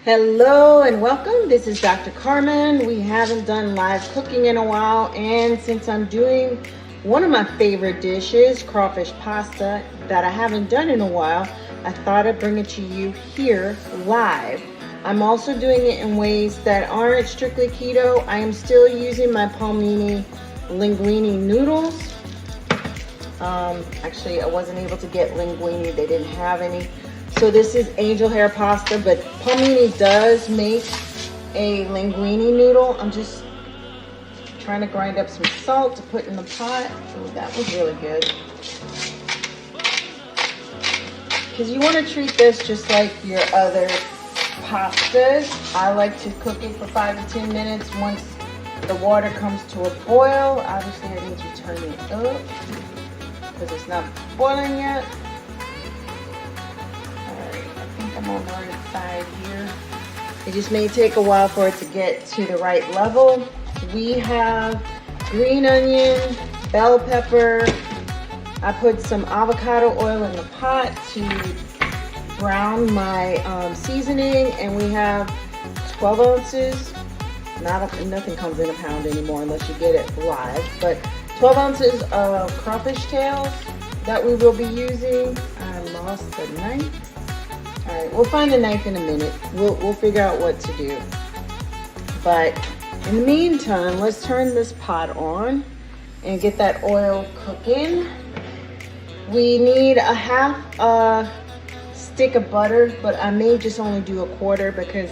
Hello and welcome. This is Dr. Carmen. We haven't done live cooking in a while, and since I'm doing one of my favorite dishes, crawfish pasta, that I haven't done in a while, I thought I'd bring it to you here live. I'm also doing it in ways that aren't strictly keto. I am still using my palmini linguine noodles. Actually, I wasn't able to get linguine. They didn't have any. So this is angel hair pasta, but Palmini does make a linguine noodle. I'm just trying to grind up some salt to put in the pot. Oh, that was really good. Because you want to treat this just like your other pastas. I like to cook it for 5 to 10 minutes. Once the water comes to a boil, obviously I need to turn it up because it's not boiling yet. I'm on the right side here. It just may take a while for it to get to the right level. We have green onion, bell pepper. I put some avocado oil in the pot to brown my seasoning, and we have 12 ounces. Nothing comes in a pound anymore unless you get it live, but 12 ounces of crawfish tails that we will be using. I lost the knife. All right, we'll find a knife in a minute. We'll figure out what to do. But in the meantime, let's turn this pot on and get that oil cooking. We need a half a stick of butter, but I may just only do a quarter because,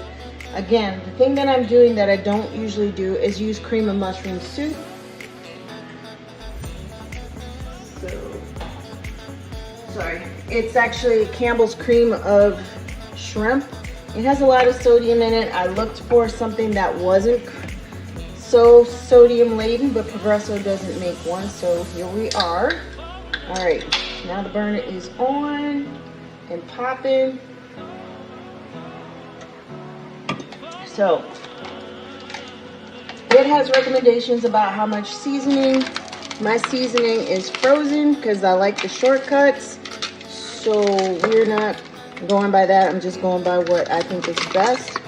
again, the thing that I'm doing that I don't usually do is use cream of mushroom soup. Sorry, it's actually Campbell's cream of shrimp. It has a lot of sodium in it. I looked for something that wasn't so sodium laden, but Progresso doesn't make one, so here we are. All right, now the burner is on and popping. So it has recommendations about how much seasoning. My seasoning is frozen because I like the shortcuts. So we're not going by that. I'm just going by what I think is best.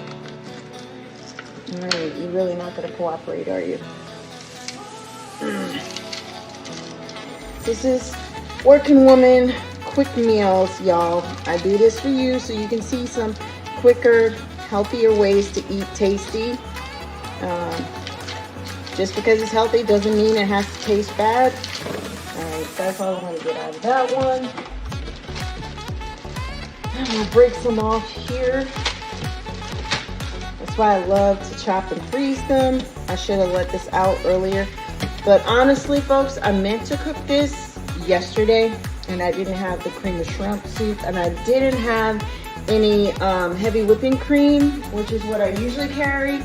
All right, you're really not going to cooperate, are you? This is working woman quick meals, y'all. I do this for you so you can see some quicker, healthier ways to eat tasty. Just because it's healthy doesn't mean it has to taste bad. All right, that's all I'm going to get out of that one. I'm going to break some off here. That's why I love to chop and freeze them. I should have let this out earlier. But honestly, folks, I meant to cook this yesterday, and I didn't have the cream of shrimp soup, and I didn't have any heavy whipping cream, which is what I usually carry.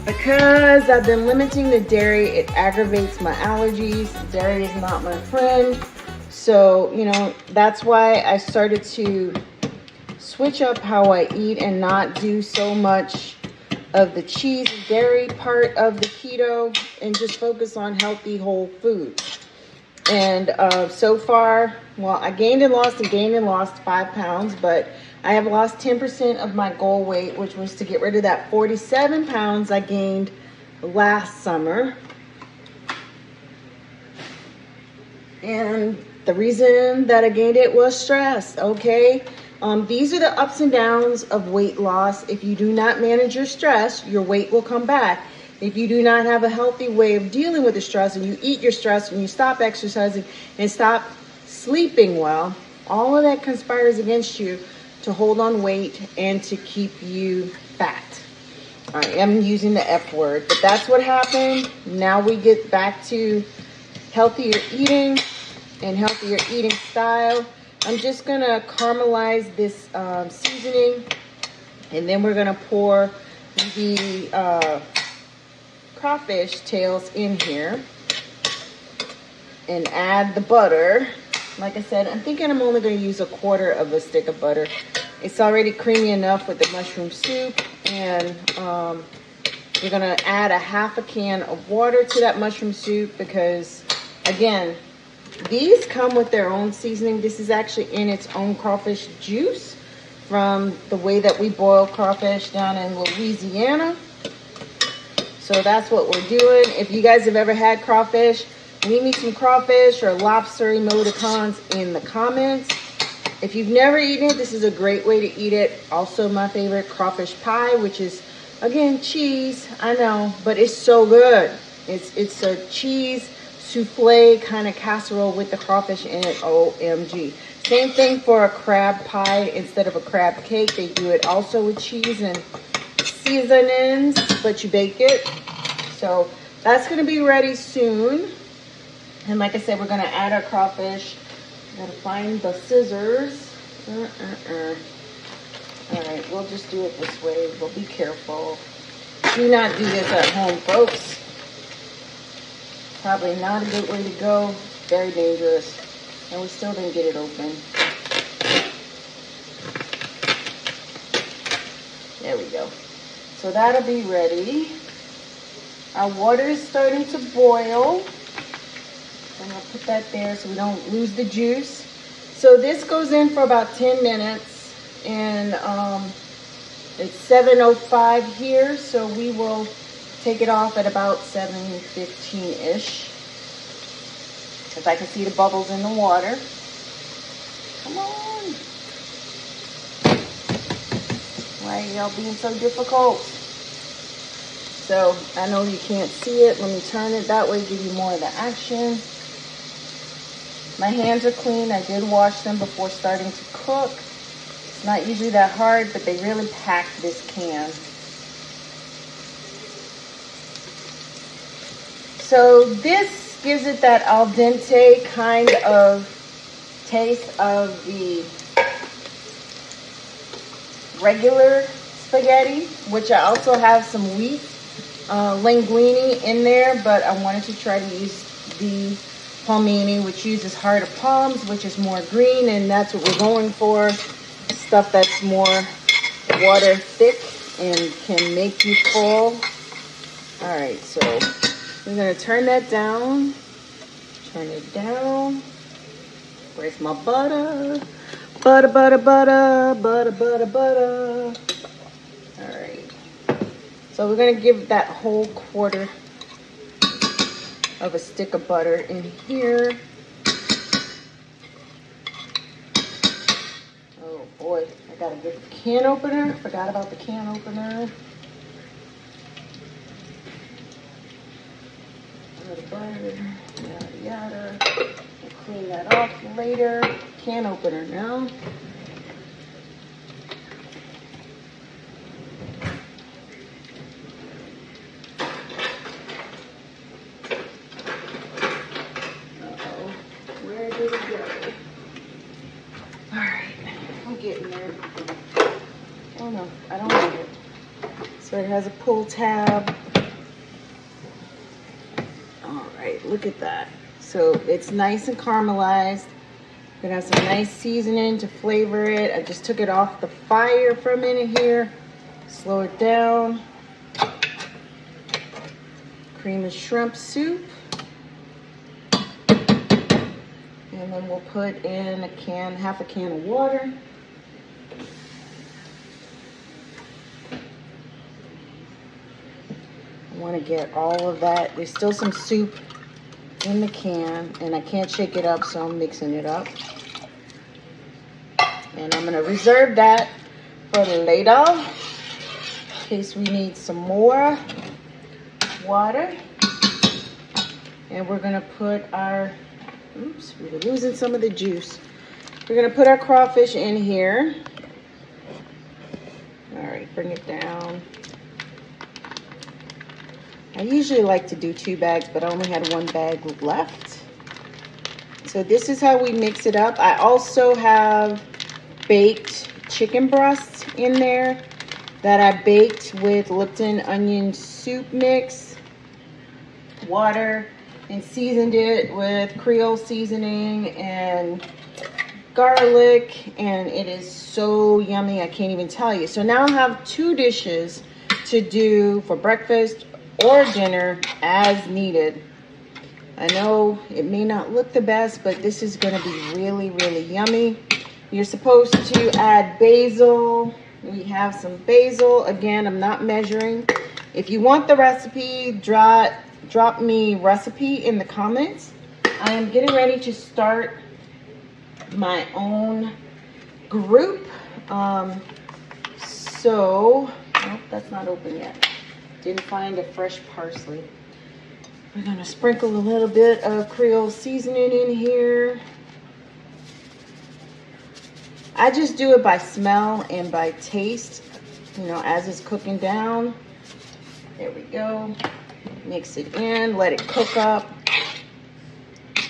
Because I've been limiting the dairy, it aggravates my allergies. Dairy is not my friend. So, you know, that's why I started to switch up how I eat and not do so much of the cheese and dairy part of the keto and just focus on healthy whole food. And so far, well, I gained and lost 5 pounds, but I have lost 10% of my goal weight, which was to get rid of that 47 pounds I gained last summer. And the reason that I gained it was stress, okay? These are the ups and downs of weight loss. If you do not manage your stress, your weight will come back. If you do not have a healthy way of dealing with the stress and you eat your stress and you stop exercising and stop sleeping well, all of that conspires against you to hold on weight and to keep you fat. I am using the F word, but that's what happened. Now we get back to healthier eating and healthier eating style. I'm just gonna caramelize this seasoning, and then we're gonna pour the crawfish tails in here and add the butter. Like I said, I'm thinking I'm only going to use a quarter of a stick of butter. It's already creamy enough with the mushroom soup, and We're gonna add a half a can of water to that mushroom soup because, again, these come with their own seasoning. This is actually in its own crawfish juice from the way that we boil crawfish down in Louisiana. So that's what we're doing. If you guys have ever had crawfish, leave me some crawfish or lobster emoticons in the comments. If you've never eaten it, this is a great way to eat it. Also my favorite, crawfish pie, which is, again, cheese. I know, but it's so good. It's a cheese souffle kind of casserole with the crawfish in it. OMG. Same thing for a crab pie. Instead of a crab cake, they do it also with cheese and seasonings, but you bake it. So that's going to be ready soon. And like I said, we're going to add our crawfish. Gotta find the scissors. All right, we'll just do it this way. We'll be careful. Do not do this at home, folks. Probably not a good way to go. Very dangerous. And we still didn't get it open. There we go. So that'll be ready. Our water is starting to boil. I'm gonna put that there so we don't lose the juice. So this goes in for about 10 minutes, and it's 7:05 here, so we will take it off at about 7:15-ish. If I can see the bubbles in the water. Come on. Why are y'all being so difficult? So I know you can't see it. Let me turn it that way, give you more of the action. My hands are clean. I did wash them before starting to cook. It's not usually that hard, but they really pack this can. So this gives it that al dente kind of taste of the regular spaghetti, which I also have some wheat linguine in there, but I wanted to try to use the palmini, which uses heart of palms, which is more green, and that's what we're going for. Stuff that's more water thick and can make you full. All right, so we're gonna turn that down. Turn it down. Where's my butter? Butter, butter, butter, butter, butter, butter. All right. So we're gonna give that whole quarter of a stick of butter in here. Oh boy, I gotta get the can opener. Forgot about the can opener. A little butter, yada yada. We'll clean that off later. Can opener now. So it has a pull tab. All right, look at that. So it's nice and caramelized. It has some nice seasoning to flavor it. I just took it off the fire for a minute here. Slow it down. Cream of shrimp soup. And then we'll put in half a can of water. I want to get all of that. There's still some soup in the can, and I can't shake it up, so I'm mixing it up. And I'm going to reserve that for later in case we need some more water. And we're going to put our, oops, we're losing some of the juice. We're going to put our crawfish in here. All right, bring it down. I usually like to do 2 bags, but I only had 1 bag left. So this is how we mix it up. I also have baked chicken breasts in there that I baked with Lipton onion soup mix, water, and seasoned it with Creole seasoning and garlic, and it is so yummy, I can't even tell you. So now I have 2 dishes to do for breakfast or dinner as needed. I know it may not look the best, but this is going to be really, really yummy. You're supposed to add basil. We have some basil. Again, I'm not measuring. If you want the recipe, drop me recipe in the comments. I am getting ready to start my own group. Nope, that's not open yet. Didn't find a fresh parsley. We're gonna sprinkle a little bit of Creole seasoning in here. I just do it by smell and by taste, you know, as it's cooking down. There we go. Mix it in, let it cook up.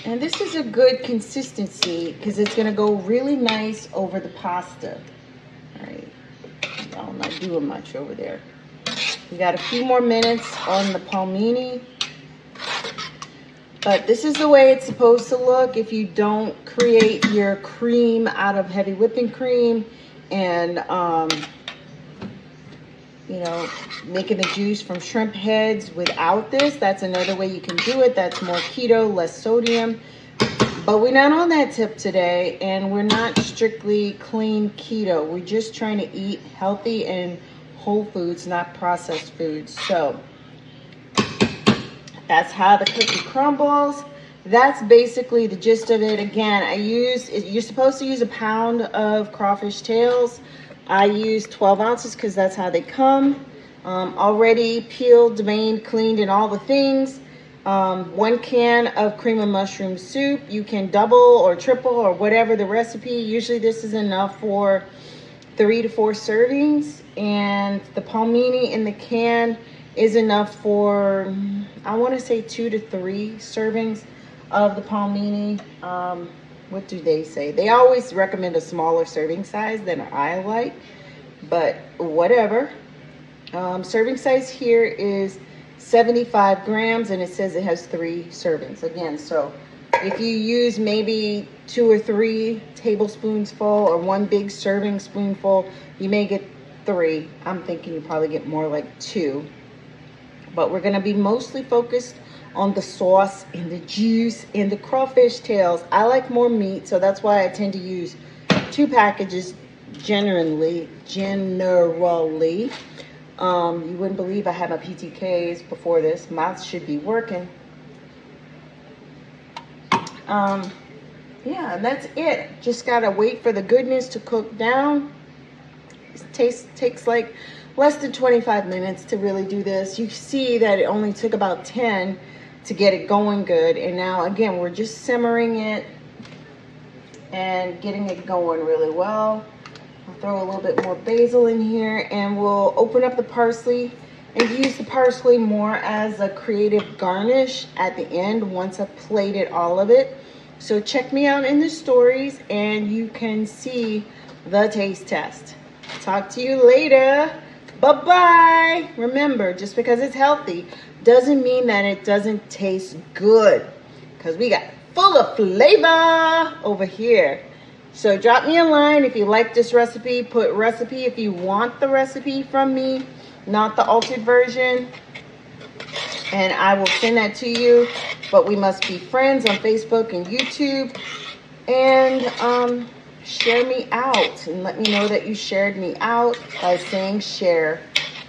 And this is a good consistency because it's gonna go really nice over the pasta. All right, I'm not doing much over there. We got a few more minutes on the palmini. But this is the way it's supposed to look if you don't create your cream out of heavy whipping cream and, you know, making the juice from shrimp heads without this. That's another way you can do it. That's more keto, less sodium. But we're not on that tip today, and we're not strictly clean keto. We're just trying to eat healthy and whole foods, not processed foods. So that's how the cookie crumbles. That's basically the gist of it. Again, you're supposed to use a pound of crawfish tails. I use 12 ounces because that's how they come. Already peeled, veined, cleaned, and all the things. 1 can of cream of mushroom soup. You can double or triple or whatever the recipe. Usually this is enough for 3 to 4 servings. And the palmini in the can is enough for, I want to say 2 to 3 servings of the palmini. What do they say? They always recommend a smaller serving size than I like, but whatever. Serving size here is 75 grams, and it says it has 3 servings. Again, so if you use maybe 2 or 3 tablespoons full or 1 big serving spoonful, you may get 3. I'm thinking you probably get more like 2. But we're going to be mostly focused on the sauce and the juice and the crawfish tails. I like more meat, so that's why I tend to use 2 packages generally. You wouldn't believe I had my PTKs before this. Mouth should be working. Yeah, and that's it. Just gotta wait for the goodness to cook down. It takes like less than 25 minutes to really do this. You see that it only took about 10 to get it going good. And now again, we're just simmering it and getting it going really well. I'll throw a little bit more basil in here, and we'll open up the parsley and use the parsley more as a creative garnish at the end once I've plated all of it. So check me out in the stories and you can see the taste test. Talk to you later. Bye-bye. Remember, just because it's healthy doesn't mean that it doesn't taste good, because we got full of flavor over here. So drop me a line if you like this recipe. Put recipe if you want the recipe from me, not the altered version, and I will send that to you. But we must be friends on Facebook and YouTube, and share me out and let me know that you shared me out by saying share.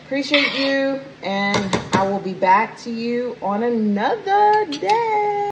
Appreciate you, and I will be back to you on another day.